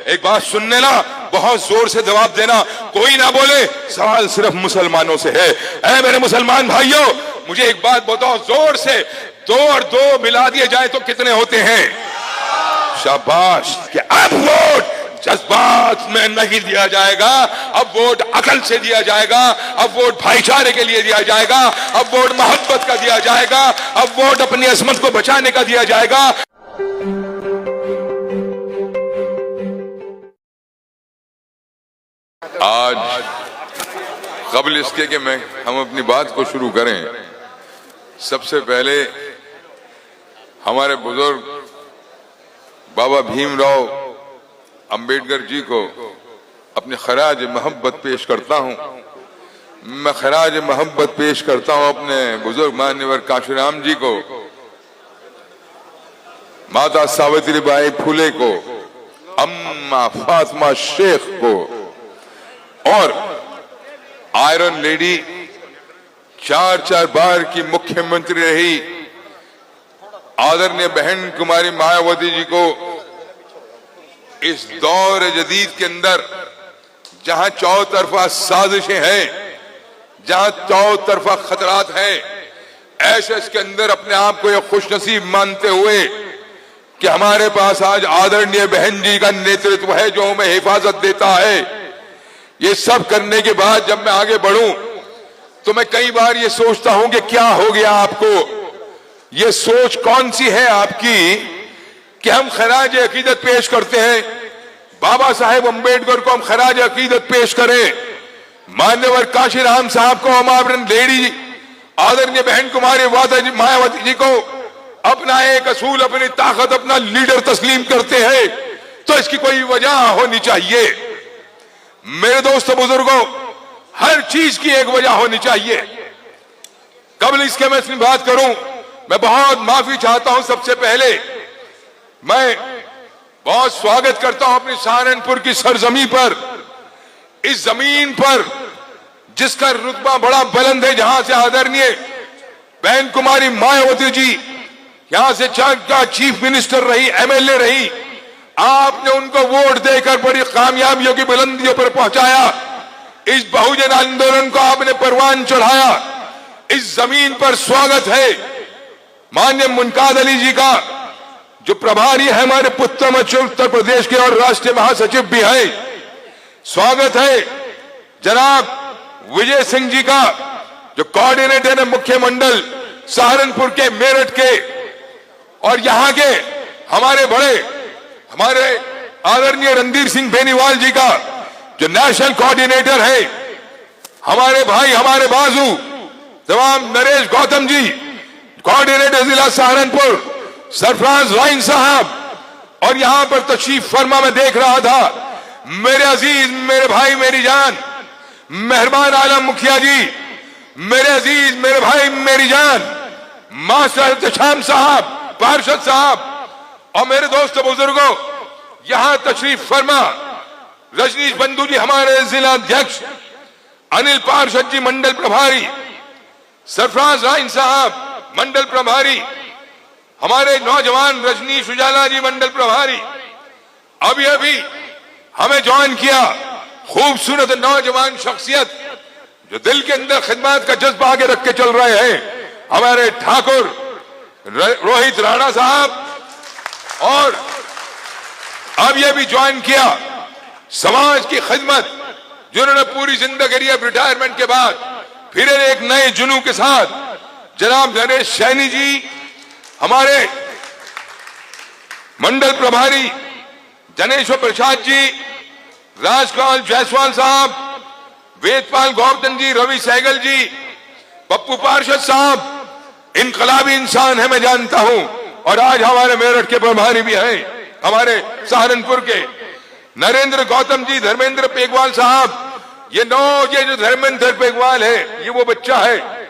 एक बात सुन लेना, बहुत जोर से जवाब देना, कोई ना बोले, सवाल सिर्फ मुसलमानों से है। ऐ मेरे मुसलमान भाइयों, मुझे एक बात बताओ जोर से, 2 और 2 मिला दिए जाए तो कितने होते हैं? शाबाश। कि अब वोट जज्बात में नहीं दिया जाएगा, अब वोट अकल से दिया जाएगा, अब वोट भाईचारे के लिए दिया जाएगा, अब वोट मोहब्बत का दिया जाएगा, अब वोट अपनी असमत को बचाने का दिया जाएगा। आज कबल इसके कि हम अपनी बात को शुरू करें, सबसे पहले हमारे बुजुर्ग बाबा भीमराव अंबेडकर जी को अपने खराज मोहब्बत पेश करता हूं। मैं खराज मोहब्बत पेश करता हूं अपने बुजुर्ग मान्यवर काशीराम जी को, माता सावित्रीबाई फुले को, अम्मा फातिमा शेख को, और आयरन लेडी 4 बार की मुख्यमंत्री रही आदरणीय बहन कुमारी मायावती जी को इस दौर जदीद के अंदर जहां चौतरफा साजिशें हैं, जहां चौतरफा खतरात हैं, ऐसे इसके अंदर अपने आप को यह खुशनसीब मानते हुए कि हमारे पास आज आदरणीय बहन जी का नेतृत्व है जो हमें हिफाजत देता है। ये सब करने के बाद जब मैं आगे बढ़ूं तो मैं कई बार ये सोचता हूं कि क्या हो गया आपको, ये सोच कौन सी है आपकी कि हम खराज अकीदत पेश करते हैं, बाबा साहेब अंबेडकर को हम खराज अकीदत पेश करें, मान्यवर काशीराम साहब को हम आयरन लेडी आदरणीय बहन कुमारी मायावती जी को अपना एक असूल, अपनी ताकत, अपना लीडर तस्लीम करते हैं, तो इसकी कोई वजह होनी चाहिए। मेरे दोस्तों बुजुर्गों, हर चीज की एक वजह होनी चाहिए। कबल इसके मैं अपनी बात करूं, मैं बहुत माफी चाहता हूं। सबसे पहले मैं बहुत स्वागत करता हूं अपनी सहारनपुर की सरजमी पर, इस जमीन पर जिसका रुतबा बड़ा बुलंद है, जहां से आदरणीय बहन कुमारी मायावती जी यहां से चीफ मिनिस्टर रही, एमएलए रही, आपने उनको वोट देकर बड़ी कामयाबियों की बुलंदियों पर पहुंचाया। इस बहुजन आंदोलन को आपने परवान चढ़ाया। इस जमीन पर स्वागत है माननीय मुनकाद अली जी का, जो प्रभारी है हमारे उत्तर प्रदेश के और राष्ट्रीय महासचिव भी है। स्वागत है जनाब विजय सिंह जी का, जो कोऑर्डिनेटर है मुख्य मंडल सहारनपुर के, मेरठ के, और यहां के हमारे आदरणीय रणधीर सिंह बेनीवाल जी का, जो नेशनल कोऑर्डिनेटर है। हमारे भाई, हमारे बाजू जनाब नरेश गौतम जी, कोऑर्डिनेटर जिला सहारनपुर, सरफराज राइन साहब, और यहां पर तशरीफ फरमा मैं देख रहा था मेरे अजीज, मेरे भाई, मेरी जान मेहरबान आलम मुखिया जी, मेरे अजीज, मेरे भाई, मेरी जान मास्टर एहतशाम साहब, पार्षद साहब, और मेरे दोस्तों बुजुर्गों, यहां तशरीफ फरमा रजनीश बंधु जी, हमारे जिला अध्यक्ष, अनिल पार्षद जी मंडल प्रभारी, सरफराज राइन साहब मंडल प्रभारी, हमारे नौजवान रजनीश उजाला जी मंडल प्रभारी, अभी हमें ज्वाइन किया खूबसूरत नौजवान शख्सियत जो दिल के अंदर खिदमत का जज्बा आगे रख के चल रहे हैं, हमारे ठाकुर रोहित राणा साहब, और अब यह भी ज्वाइन किया समाज की खिदमत, जिन्होंने पूरी जिंदगी अब रिटायरमेंट के बाद फिर एक नए जुनून के साथ जनाब नरेश सैनी जी, हमारे मंडल प्रभारी जनेश्वर प्रसाद जी, राजपाल जायसवाल साहब, वेदपाल गौतम जी, रवि सहगल जी, पप्पू पार्षद साहब, इनकलाबी इंसान है मैं जानता हूं, और आज हमारे मेरठ के प्रभारी भी हैं, हमारे सहारनपुर के नरेंद्र गौतम जी, धर्मेंद्र पेगवाल साहब। ये जो धर्मेंद्र पेगवाल है, ये वो बच्चा है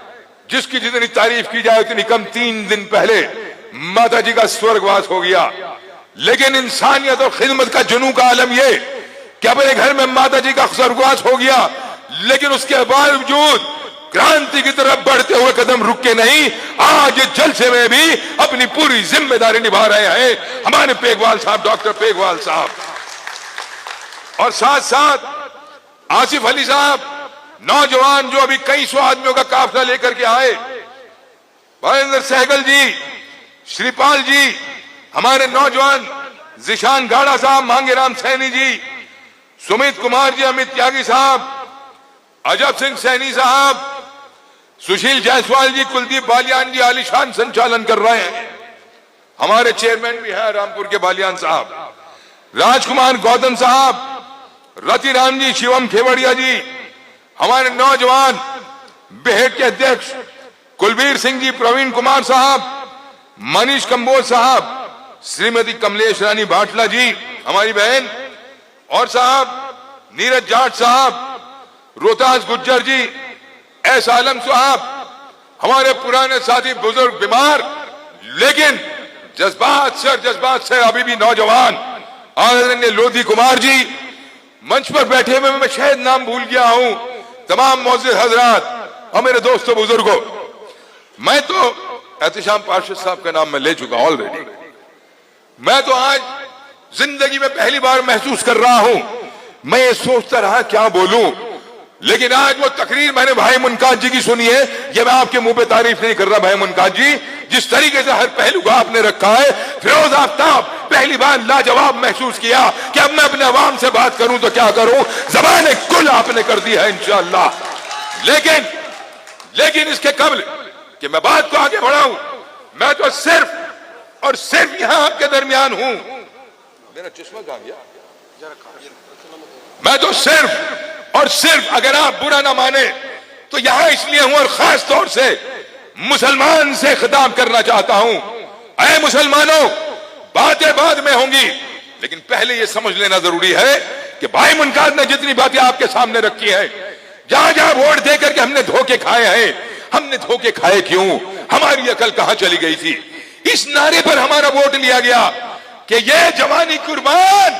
जिसकी जितनी तारीफ की जाए उतनी कम। 3 दिन पहले माता जी का स्वर्गवास हो गया, लेकिन इंसानियत और खिदमत का जुनून का आलम ये कि अपने घर में माता जी का स्वर्गवास हो गया, लेकिन उसके बावजूद क्रांति की तरफ बढ़ते हुए कदम रुक के नहीं, आज जलसे में भी अपनी पूरी जिम्मेदारी निभा रहे हैं हमारे पेगवाल साहब, डॉक्टर पेगवाल साहब। और साथ साथ आसिफ अली साहब, नौजवान जो अभी कई सौ आदमियों का काफिला लेकर के आए, भावेंद्र सहगल जी, श्रीपाल जी, हमारे नौजवान जिशान गाड़ा साहब, मांगेराम सैनी जी, सुमित कुमार जी, अमित त्यागी साहब, अजब सिंह सैनी साहब, सुशील जायसवाल जी, कुलदीप बालियान जी आलिशान संचालन कर रहे हैं। हमारे चेयरमैन भी हैं रामपुर के बालियान साहब, राजकुमार गौतम साहब, रतिराम जी, शिवम खेवड़िया जी, हमारे नौजवान बेहट के अध्यक्ष कुलबीर सिंह जी, प्रवीण कुमार साहब, मनीष कंबोज साहब, श्रीमती कमलेश रानी बाटला जी हमारी बहन, और साहब नीरज जाट साहब, रोहतास गुज्जर जी, एस आलम साहब, हमारे पुराने साथी बुजुर्ग बीमार लेकिन जज्बात से अभी भी नौजवान आदरणीय लोधी कुमार जी, मंच पर बैठे हुए मैं शायद नाम भूल गया हूं, तमाम मौजूद हजरात और मेरे दोस्तों बुजुर्गों, मैं तो एहतिशाम पार्षद साहब का नाम मैं ले चुका ऑलरेडी। मैं तो आज जिंदगी में पहली बार महसूस कर रहा हूं, मैं ये सोचता रहा क्या बोलूं, लेकिन आज वो तकरीर मैंने भाई मुनकाज जी की सुनी है। ये मैं आपके मुंह पे तारीफ नहीं कर रहा भाई मुनकाज जी, जिस तरीके से हर पहलू को आपने रखा है, फिरोज आफ्ताब पहली बार लाजवाब महसूस किया कि अब मैं अपने अवाम से बात करूं तो क्या करूं, ज़बान कुल आपने कर दी है इंशाअल्लाह। लेकिन इसके कबल कि मैं बात को आगे बढ़ाऊं, मैं तो सिर्फ और सिर्फ यहां आपके दरमियान हूं। मेरा चश्मा कहां गया? मैं तो सिर्फ और सिर्फ, अगर आप बुरा ना माने तो यहां इसलिए हूं और खास तौर से मुसलमान से खिताब करना चाहता हूं। ऐ मुसलमानों, बातें बाद में होंगी, लेकिन पहले यह समझ लेना जरूरी है कि भाई मुनकाज ने जितनी बातें आपके सामने रखी है, जहां जहां वोट देकर के हमने धोखे खाए हैं, हमने धोखे खाए क्यों, हमारी अकल कहां चली गई थी। इस नारे पर हमारा वोट लिया गया कि ये जवानी कुर्बान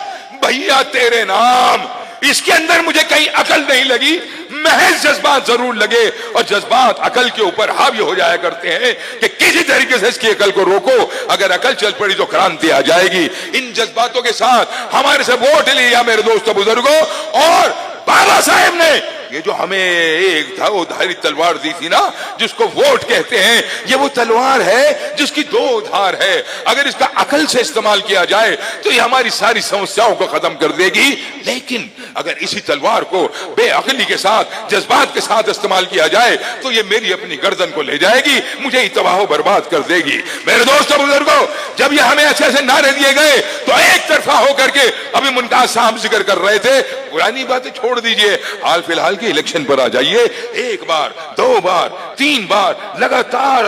भैया तेरे नाम, इसके अंदर मुझे कहीं अकल नहीं लगी, महज जज्बात जरूर लगे, और जज्बात अकल के ऊपर हावी हो जाया करते हैं कि किसी तरीके से इसकी अकल को रोको, अगर अकल चल पड़ी तो क्रांति आ जाएगी। इन जज्बातों के साथ हमारे से वोट लिया मेरे दोस्तों बुजुर्गों, और बाबा साहेब ने ये जो हमें एक धारी तलवार दी थी ना, जिसको वोट कहते हैं, ये वो तलवार है जिसकी दो धार है। अगर इसका अकल से इस्तेमाल किया जाए तो ये हमारी सारी समस्याओं को खत्म कर देगी, लेकिन अगर इसी तलवार को बेअकली के साथ, जज्बात के साथ इस्तेमाल किया जाए तो ये मेरी अपनी गर्दन को ले जाएगी, मुझे ही तबाह बर्बाद कर देगी। मेरे दोस्तों बुजुर्गों, जब ये हमें ऐसे ऐसे नारे दिए गए तो एक तरफा होकर के, अभी मुनकाज साहब जिक्र कर रहे थे, पुरानी बातें छोड़ दीजिए, हाल फिलहाल के इलेक्शन पर आ जाइए, एक बार, दो बार, तीन बार लगातार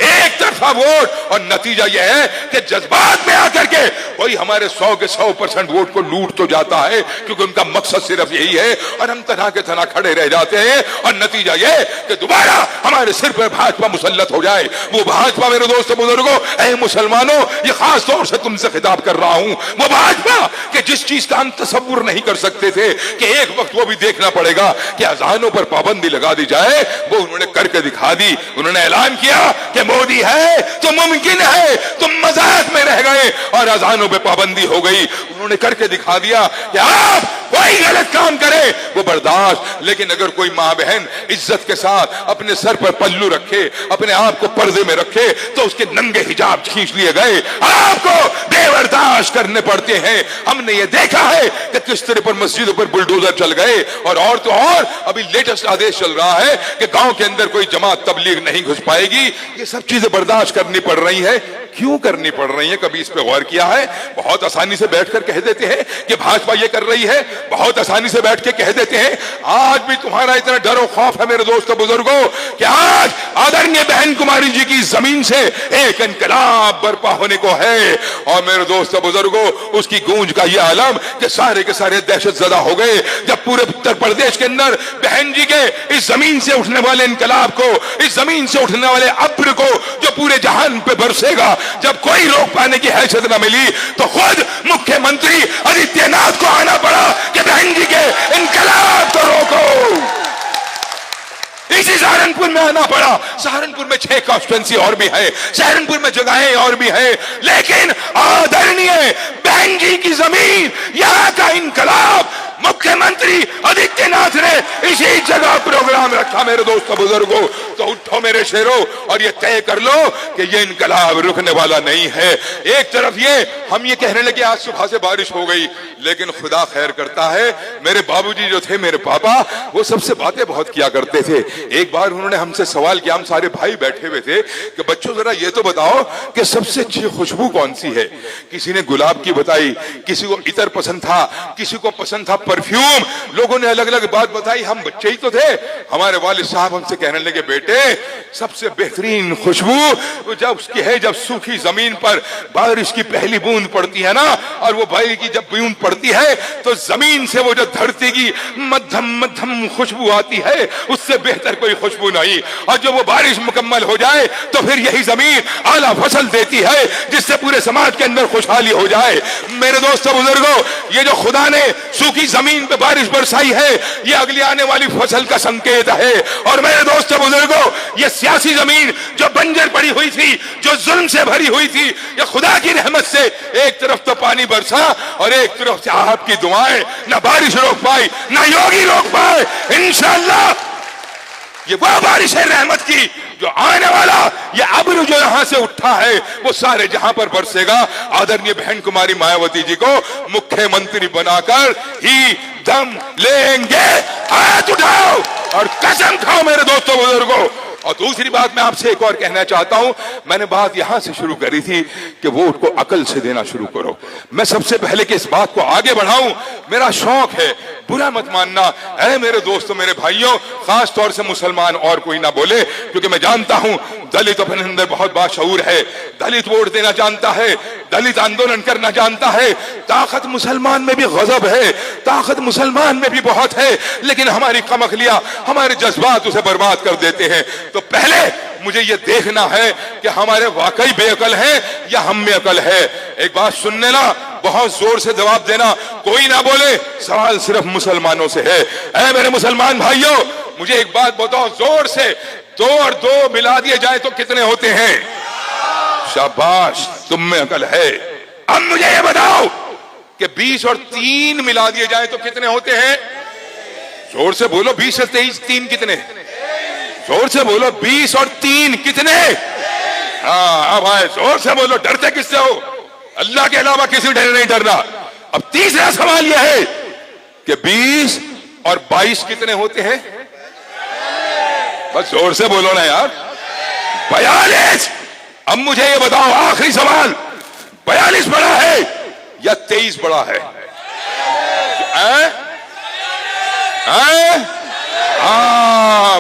एक तरफा वोट, और नतीजा यह है कि जज्बात में आकर के वही हमारे 100 के 100% वोट को लूट तो जाता है, क्योंकि उनका मकसद सिर्फ यही है, और हम तना के तना खड़े रह जाते हैं, और नतीजा यह कि दोबारा हमारे सिर पर भाजपा मुसल्लत हो जाए। वो भाजपा, मेरे दोस्तों बुजुर्गों, ऐ मुसलमानों, ये खास तौर से तुमसे खिताब कर रहा हूं, वो भाजपा कि जिस चीज का हम तसव्वुर नहीं कर सकते थे कि एक वक्त वो भी देखना पड़ेगा कि अजानों पर पाबंदी लगा दी जाए, वो उन्होंने करके दिखा दी। उन्होंने ऐलान किया कि मोदी है तो मुमकिन है, तुम मजाक में रह गए और अजानों पे पाबंदी हो गई। उन्होंने करके दिखा दिया कि आप कोई गलत काम करे वो बर्दाश्त, लेकिन अगर कोई माँ बहन इज्जत के साथ अपने सर पर पल्लू रखे, अपने आप को पर्दे में रखे, तो उसके नंगे हिजाब खींच लिए गए, आपको बेबर्दाश्त करने पड़ते हैं। हमने ये देखा है कि किस तरह पर मस्जिदों पर बुलडोजर चल गए, और तो और अभी लेटेस्ट आदेश चल रहा है कि गांव के अंदर कोई जमात तबलीग नहीं घुस पाएगी। ये सब चीजें बर्दाश्त करनी पड़ रही है। क्यों करनी पड़ रही है, कभी इस पे गौर किया है? बहुत आसानी से बैठकर कह देते हैं कि भाजपा ये कर रही है, बहुत आसानी से बैठ के कह देते हैं। आज भी तुम्हारा इतना डर खौफ है मेरे दोस्तों बुजुर्गों कि आज आदरणीय बहन कुमारी जी की जमीन से एक इनकलाब बर्पा होने को है, और मेरे दोस्तों बुजुर्गों, उसकी गूंज का यह आलम कि सारे के सारे दहशत ज़दा हो गए जब पूरे उत्तर प्रदेश के अंदर बहन जी के इस जमीन से उठने वाले इनकलाब को, इस जमीन से उठने वाले अब्र को जो पूरे जहान पे बरसेगा, जब कोई रोक पाने की हैसियत न मिली तो खुद मुख्यमंत्री आदित्यनाथ को आना पड़ा कि बहन जी के इनकलाब को रोको। इसी सहारनपुर में आना पड़ा। सहारनपुर में 6 कॉन्स्टिट्यूंसी और भी है, सहारनपुर में जगहें और भी है, लेकिन आदरणीय बहन जी की जमीन, यहाँ का इनकलाब मुख्यमंत्री आदित्यनाथ ने इसी जगह प्रोग्राम रखा। मेरे दोस्तों बुजुर्गों, तो उठो मेरे शेरों और ये तय कर लो कि ये इनकलाब रुकने वाला नहीं है। एक तरफ ये हम ये कहने लगे आज सुबह से बारिश हो गई, लेकिन खुदा खैर करता है, मेरे बाबूजी जो थे, मेरे पापा, वो सबसे बातें बहुत किया करते थे। एक बार उन्होंने हमसे सवाल किया, हम सारे भाई बैठे हुए थे, कि बच्चों जरा ये तो बताओ कि सबसे अच्छी खुशबू कौन सी है। किसी ने गुलाब की बताई, किसी को इतर पसंद था, किसी को पसंद था परफ्यूम। लोगों ने अलग अलग बात बताई। हम बच्चे ही तो थे। हमारे वालिद साहब हमसे कहने लगे, बेटे सबसे बेहतरीन खुशबू जब उसकी है जब सूखी जमीन पर बारिश की पहली बूंद पड़ती है ना, और वो बारिश की जब बूंद पड़ती है तो जमीन से वो जो धरती की मध्यम मध्यम खुशबू आती है, उससे बेहतर कोई खुशबू नहीं। और जब वो बारिश मुकम्मल हो जाए तो फिर यही जमीन आला फसल देती है, जिससे पूरे समाज के अंदर खुशहाली हो जाए। मेरे दोस्तों बुजुर्गों, ये जो खुदा ने सूखी जमीन पे बारिश बरसाई है, ये अगली आने वाली फसल का संकेत है। और मेरे दोस्तों बुजुर्गों, ये सियासी जमीन जो बंजर पड़ी हुई थी, जो जुल्म से भरी हुई थी, ये खुदा की रहमत से एक तरफ तो पानी बरसा और एक तरफ से आपकी दुआएं, ना बारिश रोक पाई ना योगी रोक पाए। इंशाअल्लाह ये वो बारिश है रहमत की, जो आने वाला ये अब्र जो यहां से उठा है वो सारे जहां पर बरसेगा। आदरणीय बहन कुमारी मायावती जी को मुख्यमंत्री बनाकर ही दम लेंगे। हाथ उठाओ और कसम खाओ मेरे दोस्तों बुजुर्गों। और दूसरी बात मैं आपसे एक और कहना चाहता हूं, मैंने बात यहां से शुरू करी थी कि वोट को अकल से देना शुरू करो। मैं सबसे पहले कि इस बात को आगे बढ़ाऊं, मेरा शौक है, बुरा मत मानना। ऐ मेरे दोस्तों, मेरे भाइयों, खास तौर से मुसलमान और कोई ना बोले, क्योंकि मैं जानता हूं दलित अपने अंदर बहुत बाशऊर है, दलित वोट देना जानता है, दलित आंदोलन करना जानता है। ताकत मुसलमान में भी गजब है, ताकत मुसलमान में भी बहुत है, लेकिन हमारी कमखलियां, हमारे जज्बात उसे बर्बाद कर देते हैं। तो पहले मुझे यह देखना है कि हमारे वाकई बेअकल हैं या हम में अकल है। एक बात सुन लेना, बहुत जोर से जवाब देना, कोई ना बोले, सवाल सिर्फ मुसलमानों से है। ऐ मेरे मुसलमान भाइयों, मुझे एक बात बताओ जोर से, 2 और 2 मिला दिए जाए तो कितने होते हैं? शाबाश, तुम में अकल है। अब मुझे ये बताओ कि 20 और 3 मिला दिए जाए तो कितने होते हैं? जोर से बोलो, 20 और 23 3 कितने? जोर से बोलो, 20 और 3 कितने? हाँ भाई जोर से बोलो, डरते किससे हो? अल्लाह के अलावा किसी डर नहीं डरना। अब तीसरा सवाल यह है कि 20 और 22 कितने होते हैं? बस जोर से बोलो ना यार, 42। अब मुझे ये बताओ, आखिरी सवाल, 42 बड़ा है या 23 बड़ा है?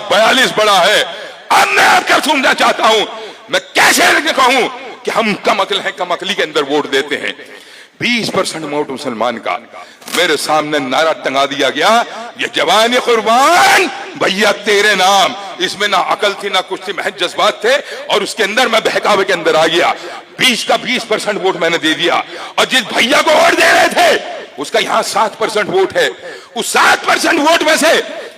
42 बड़ा है। अब मैं आपका सुनना चाहता हूं, मैं कैसे कहूं कि हम कम अकल हैं, कम अकली के अंदर वोट देते हैं। 20% वोट मुसलमान का, मेरे सामने नारा टंगा दिया गया, ये जवान कुर्बान भैया तेरे नाम। इसमें ना अकल थी ना कुछ थी, महज जज्बात थे, और उसके अंदर मैं बहकावे के अंदर आ गया। 20 का 20% वोट मैंने दे दिया, और जिस भैया को वोट दे रहे थे उसका यहां 7% वोट है। उस 7% वोट में से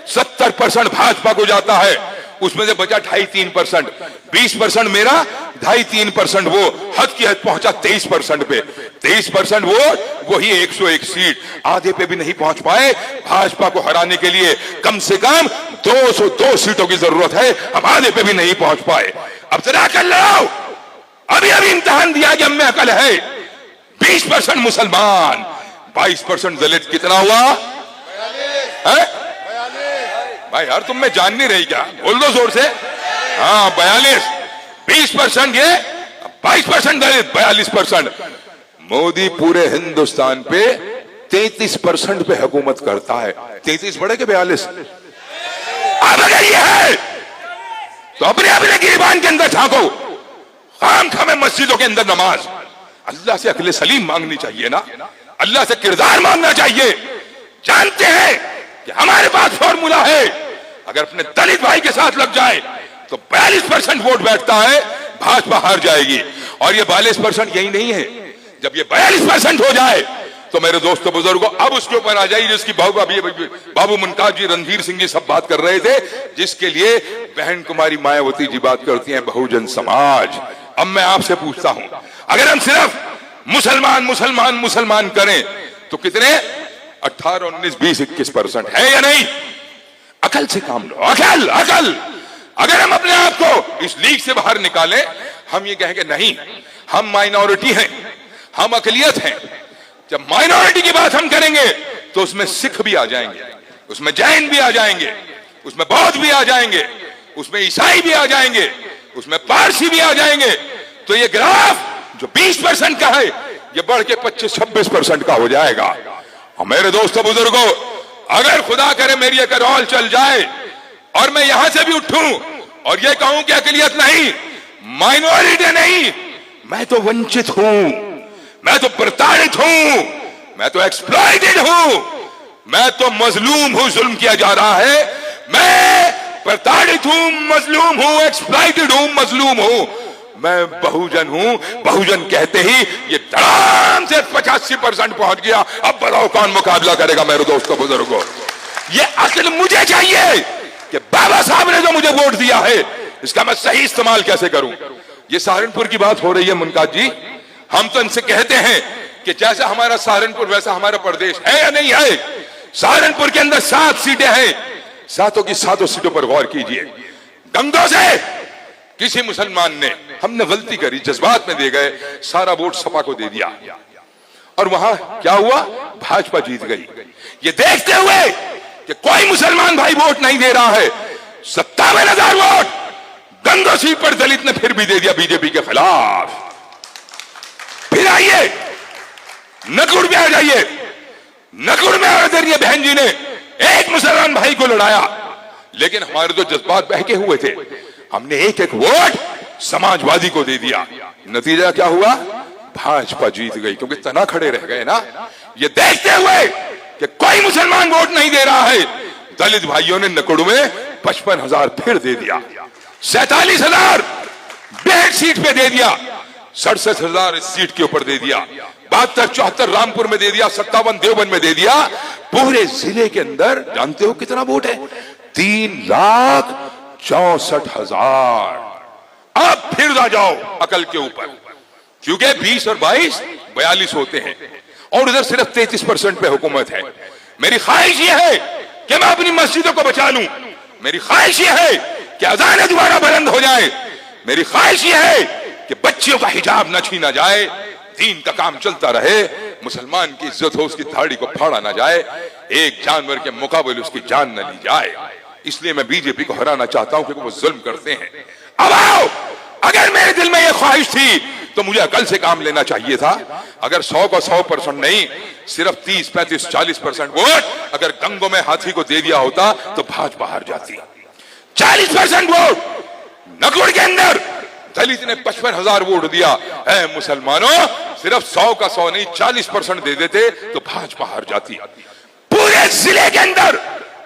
70% भाजपा को जाता है, उसमें से बचा 2.5-3%। 20% मेरा, 2.5-3% वो, हद की हद पहुंचा 23% पे। 23% वोट, वही 101 सीट, आधे पे भी नहीं पहुंच पाए। भाजपा को हराने के लिए कम से कम 202 सीटों की जरूरत है, हम आधे पे भी नहीं पहुंच पाए। अब जरा अकल लगाओ, अभी इम्तिहान दिया कि हमें अकल है। 20% मुसलमान, 22% दलित, कितना हुआ? भाई यार तुम में जान नहीं रही क्या? बोल दो जोर से। हाँ 42, 20% ये, 22% दलित, 42%। मोदी पूरे हिंदुस्तान पे 33% पे हुकूमत करता है। 33 बढ़े के 42? अब अगर ये है तो अपने अपने गिरबान के अंदर झांको। खाम खामे मस्जिदों के अंदर नमाज, अल्लाह से अक्ल सलीम मांगनी चाहिए ना, अल्लाह से किरदार मांगना चाहिए। जानते हैं कि हमारे पास फॉर्मूला है, अगर अपने दलित भाई के साथ लग जाए तो 42% वोट बैठता है, भाजपा हार जाएगी। और ये 42% यही नहीं है, जब ये 42% हो जाए तो मेरे दोस्तों बुजुर्गों, अब उसके ऊपर आ जाइए जिसकी बाबू मुमताज जी, रणधीर सिंह जी सब बात कर रहे थे, जिसके लिए बहन कुमारी मायावती जी बात करती हैं, बहुजन समाज। अब मैं आपसे पूछता हूं, अगर हम सिर्फ मुसलमान मुसलमान मुसलमान करें तो कितने 18, 19, 20, 21% है या नहीं? अकल से काम लो, अकल अकल। अगर हम अपने आप को इस लीग से बाहर निकालें, हम ये कहेंगे नहीं हम माइनॉरिटी हैं, हम अकलियत हैं। जब माइनॉरिटी की बात हम करेंगे तो उसमें सिख भी आ जाएंगे, उसमें जैन भी आ जाएंगे, उसमें बौद्ध भी आ जाएंगे, उसमें ईसाई भी आ जाएंगे, उसमें पारसी भी आ जाएंगे। तो ये ग्राफ जो 20% का है ये बढ़ के 25-26% का हो जाएगा। और मेरे दोस्तों बुजुर्गों, अगर खुदा करे मेरी एक रोल चल जाए और मैं यहां से भी उठूं और ये कहूं कि अकलियत नहीं, माइनॉरिटी नहीं, मैं तो वंचित हूं, मैं तो प्रताड़ित हूं, मैं तो एक्सप्लॉइटेड हूं, मैं तो मजलूम हूं, जुल्म किया जा रहा है, मैं प्रताड़ित हूं, मजलूम हूं, एक्सप्लॉइटेड हूं, मजलूम हूं, मैं बहुजन हूं। बहुजन कहते ही ये धड़ाम से 85% पहुंच गया। अब बताओ कौन मुकाबला करेगा मेरे दोस्तों बुजुर्गों? ये अक्ल मुझे चाहिए कि बाबा साहब ने जो मुझे वोट दिया है इसका मैं सही इस्तेमाल कैसे करूं। ये सहारनपुर की बात हो रही है मुनकाद जी, हम तो इनसे कहते हैं कि जैसा हमारा सहारनपुर वैसा हमारा प्रदेश है या नहीं है? सहारनपुर के अंदर 7 सीटें हैं, 7 की 7 सीटों पर गौर कीजिए। दंगों से किसी मुसलमान ने, हमने गलती करी, जज्बात में दे गए, सारा वोट सपा को दे दिया और वहां क्या हुआ? भाजपा जीत गई। ये देखते हुए कि कोई मुसलमान भाई वोट नहीं दे रहा है, 57,000 वोट दंगों सीट पर दलित ने फिर भी दे दिया बीजेपी के खिलाफ। फिर आइए नकुड़ में आ जाइए, नकुड़ में आदरणीय बहन जी ने एक मुसलमान भाई को लड़ाया, लेकिन हमारे तो जज्बात बहके हुए थे, हमने एक एक वोट समाजवादी को दे दिया। नतीजा क्या हुआ? भाजपा जीत गई, क्योंकि तना खड़े रह गए ना। ये देखते हुए कि कोई मुसलमान वोट नहीं दे रहा है, दलित भाइयों ने नकुड़ में 55,000 फिर दे दिया, 47,000 बेहद सीट पे दे दिया, 67,000 इस सीट के ऊपर दे दिया, 72, 74 रामपुर में दे दिया, 57 देवबंद में दे दिया। पूरे जिले के अंदर जानते हो कितना वोट है? 3,64,000। अब फिर आ जाओ अकल के ऊपर, क्योंकि 20 और 22 42 होते हैं और उधर सिर्फ 33% पे हुकूमत है। मेरी ख्वाहिश यह है कि मैं अपनी मस्जिदों को बचा लूं, मेरी ख्वाहिश यह है कि अज़ानें दोबारा बुलंद हो जाए, मेरी ख्वाहिश यह है कि बच्चियों का हिजाब न छीना जाए, दीन का काम चलता रहे, मुसलमान की इज्जत हो, उसकी दाढ़ी को फाड़ा ना जाए, एक जानवर के मुकाबले उसकी जान न ली जाए। इसलिए मैं बीजेपी को हराना चाहता हूं क्योंकि वो जुल्म करते हैं। अब आओ, अगर मेरे दिल में यह ख्वाहिश थी तो मुझे अकल से काम लेना चाहिए था। अगर 100 को 100% नहीं, सिर्फ 30, 35, 40% वोट अगर गंगों में हाथी को दे दिया होता तो भाजपा हार जाती। 40% वोट नकुड़ के अंदर दलित ने 55,000 वोट दिया है। मुसलमानों सिर्फ 100 का 100 नहीं, 40% दे देते तो भाजपा हार जाती। पूरे जिले के अंदर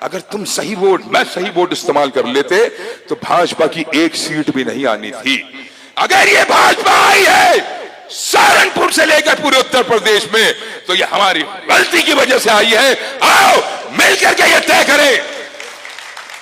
अगर तुम सही वोट, मैं सही वोट इस्तेमाल कर लेते तो भाजपा की एक सीट भी नहीं आनी थी। अगर ये भाजपा आई है सहारनपुर से लेकर पूरे उत्तर प्रदेश में तो ये हमारी गलती की वजह से आई है। आओ मिलकर के ये तय करें,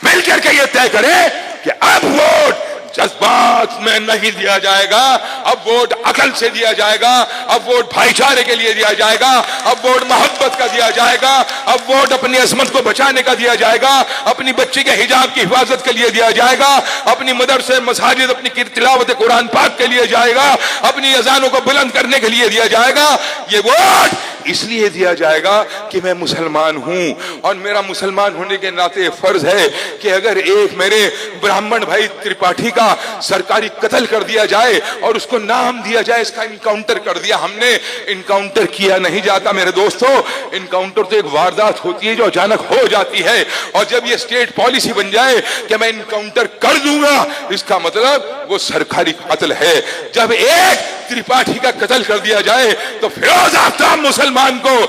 मिलकर के ये तय करें कि अब वोट जज्बात में नहीं दिया जाएगा, अब वोट अकल से दिया जाएगा, अब वोट भाईचारे के लिए दिया जाएगा, अब वोट मोहब्बत का दिया जाएगा, अब वोट अपनी अजमत को बचाने का दिया जाएगा, अपनी बच्ची के हिजाब की हिफाजत के लिए दिया जाएगा, अपनी मदरसे मसाजिद अपनी तिलावत कुरान पाक के लिए जाएगा, अपनी अजानों को बुलंद करने के लिए दिया जाएगा। ये वोट इसलिए दिया जाएगा कि मैं मुसलमान हूं और मेरा मुसलमान होने के नाते फर्ज है कि अगर एक मेरे ब्राह्मण भाई त्रिपाठी का सरकारी कत्ल कर दिया जाए और उसको नाम दिया जाए इसका इनकाउंटर कर दिया हमने। इनकाउंटर किया नहीं जाता मेरे दोस्तों, इनकाउंटर तो एक वारदात होती है जो अचानक हो जाती है, और जब ये स्टेट पॉलिसी बन जाए कि मैं इनकाउंटर कर दूंगा, इसका मतलब वो सरकारी कत्ल है। जब एक त्रिपाठी का कत्ल कर दिया जाए तो फिरोज आफ्ताब मुसलमान को,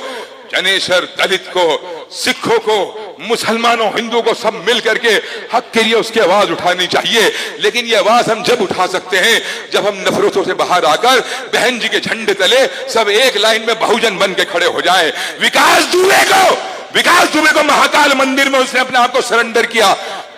जनेश्वर दलित को, सिखों को, मुसलमानों हिंदुओं को सब मिल करके हक के लिए उसकी आवाज उठानी चाहिए। लेकिन ये आवाज हम जब उठा सकते हैं जब हम नफरतों से बाहर आकर बहन जी के झंडे तले सब एक लाइन में बहुजन बन के खड़े हो जाए। विकास दुबे को महाकाल मंदिर में उसने अपने आप को सरेंडर किया।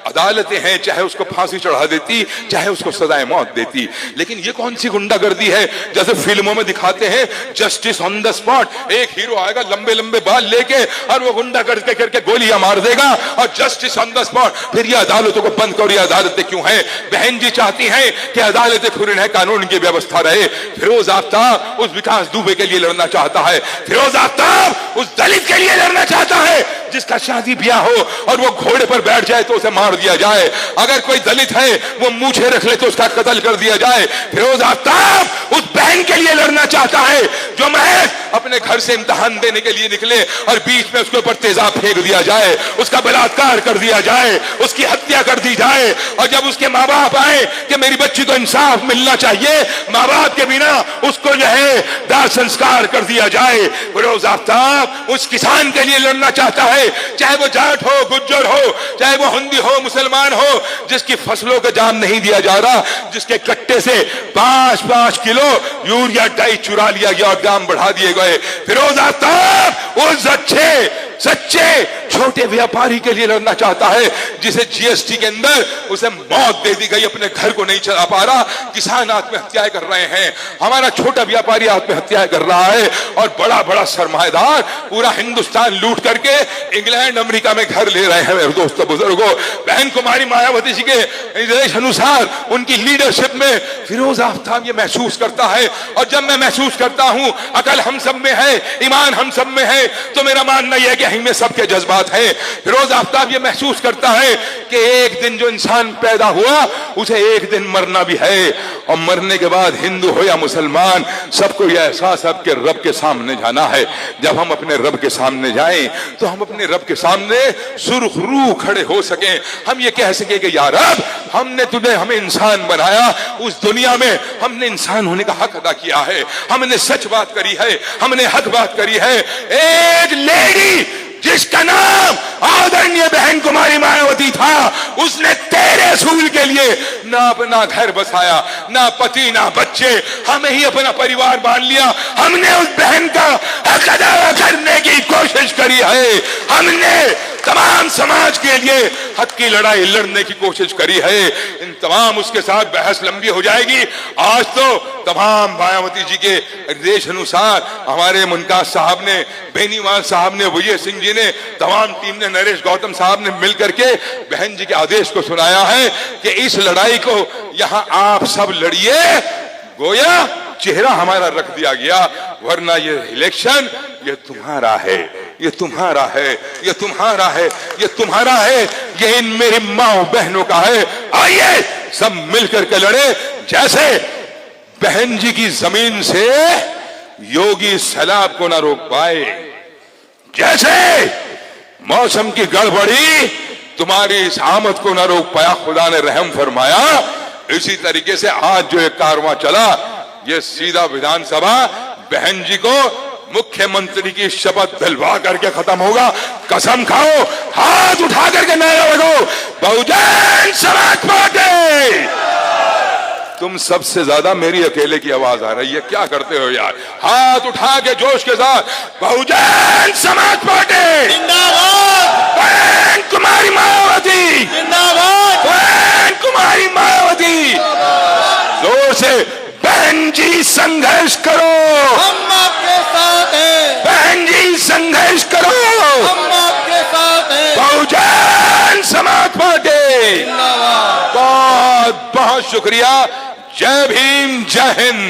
अदालतें हैं, चाहे उसको फांसी चढ़ा देती, चाहे उसको सजाए मौत देती। लेकिन ये कौन सी गुंडागर्दी है? जैसे फिल्मों में दिखाते हैं, जस्टिस ऑन द स्पॉट, एक हीरो आएगा लंबे लंबे बाल लेके और वो गुंडा करके गोलियां मार देगा और जस्टिस ऑन द स्पॉट। फिर ये अदालतों को बंद करो, ये अदालतें क्यों हैं? बहन जी चाहती हैं कि अदालतें खुली रहे, कानून की व्यवस्था रहे। फिरोज आफ्ताब उस विकास दुबे के लिए लड़ना चाहता है, फिरोज आफ्ताब उस दलित के लिए लड़ना चाहता है जिसका शादी ब्याह हो और वो घोड़े पर बैठ जाए तो उसे मार दिया जाए। अगर कोई दलित है वो मूछे रख ले तो उसका कत्ल कर दिया जाए। फिरोज आफ्ताब उस बहन के लिए लड़ना चाहता है जो महज अपने घर से इम्तिहान देने के लिए निकले और बीच में उसके ऊपर तेजाब फेंक दिया जाए, उसका बलात्कार कर दिया जाए, उसकी हत्या कर दी जाए। और जब उसके माँ बाप आए कि मेरी बच्ची को इंसाफ मिलना चाहिए, माँ बाप के बिना उसको जो है दाह संस्कार कर दिया जाए। फिरोज आफ्ताब उस किसान के लिए लड़ना चाहता है, चाहे वो जाट हो, गुज्जर हो, चाहे वो हिंदी हो, मुसलमान हो, जिसकी फसलों का जाम नहीं दिया जा रहा, जिसके कट्टे से 5-5 किलो यूरिया डाई चुरा लिया गया और दाम बढ़ा दिए गए। फिरोज आफ्ताब उस अच्छे सच्चे छोटे व्यापारी के लिए लड़ना चाहता है जिसे जीएसटी के अंदर उसे मौत दे दी गई, अपने घर को नहीं चला पा रहा। किसान आत्महत्याएं कर रहे हैं, हमारा छोटा व्यापारी आत्महत्याएं कर रहा है और बड़ा बड़ा सरमाएदार पूरा हिंदुस्तान लूट करके इंग्लैंड अमेरिका में घर ले रहे हैं। मेरे दोस्तों बुजुर्गों, बहन कुमारी मायावती जी के निर्देश अनुसार उनकी लीडरशिप में फिरोज आफ्ताब ये महसूस करता है। और जब मैं महसूस करता हूं अकल हम सब में है, ईमान हम सब में है, तो मेरा मानना यह है कि में सबके जज्बात हैं। फिरोज आफ्ताब ये महसूस करता है कि एक दिन जो इंसान पैदा हुआ उसे एक दिन मरना भी है और मरने के बाद हिंदू हो या मुसलमान सबको यह एहसास है कि रब के सामने जाना है। जब हम अपने रब के सामने जाएं तो हम अपने रब के सामने सुरखरू खड़े हो सकें, हम ये कह सके कि या रब हमने तुझे हमें इंसान बनाया, उस दुनिया में हमने इंसान होने का हक अदा किया है, हमने सच बात करी है, हमने हक बात करी है। एक लेडी जिसका नाम आदरणीय बहन कुमारी मायावती था, उसने तेरे असूल के लिए ना अपना घर बसाया, ना पति ना बच्चे, हमें ही अपना परिवार मान लिया। हमने उस बहन का हक अदा करने की कोशिश करी है, हमने तमाम समाज के लिए हक की लड़ाई लड़ने की कोशिश करी है। इन तमाम उसके साथ बहस लंबी हो जाएगी। आज तो तमाम मायावती जी के निर्देश अनुसार हमारे मुनकास साहब ने, बेनीवाल साहब ने, विजय सिंह जी ने, तमाम टीम ने, नरेश गौतम साहब ने मिलकर के बहन जी के आदेश को सुनाया है कि इस लड़ाई को यहां आप सब लड़िए। गोया चेहरा हमारा रख दिया गया, वरना ये इलेक्शन ये तुम्हारा है, ये तुम्हारा है, ये तुम्हारा है, ये तुम्हारा है, ये इन मेरी माओ बहनों का है। आइए सब मिलकर के लड़े। जैसे बहन जी की जमीन से योगी सैलाब को ना रोक पाए, जैसे मौसम की गड़बड़ी तुम्हारी इस आमद को ना रोक पाया, खुदा ने रहम फरमाया, इसी तरीके से आज जो एक कारवां चला ये सीधा विधानसभा बहन जी को मुख्यमंत्री की शपथ दिलवा करके खत्म होगा। कसम खाओ, हाथ उठा करके नारा लगो, बहुजन समाज पार्टी। तुम सबसे ज्यादा मेरी अकेले की आवाज आ रही है, क्या करते हो यार? हाथ उठा के जोश के साथ, बहुजन समाज पार्टी जिंदाबाद, बहन कुमारी मायावती जिंदाबाद, बहन कुमारी मायावती। जोर से बहन जी संघर्ष करो, हम आपके साथ हैं। बहन जी संघर्ष करो, हम आपके साथ हैं। बहुजन समाज पार्टी। जिंदाबाद। बहुत बहुत शुक्रिया। जय भीम, जय हिंद।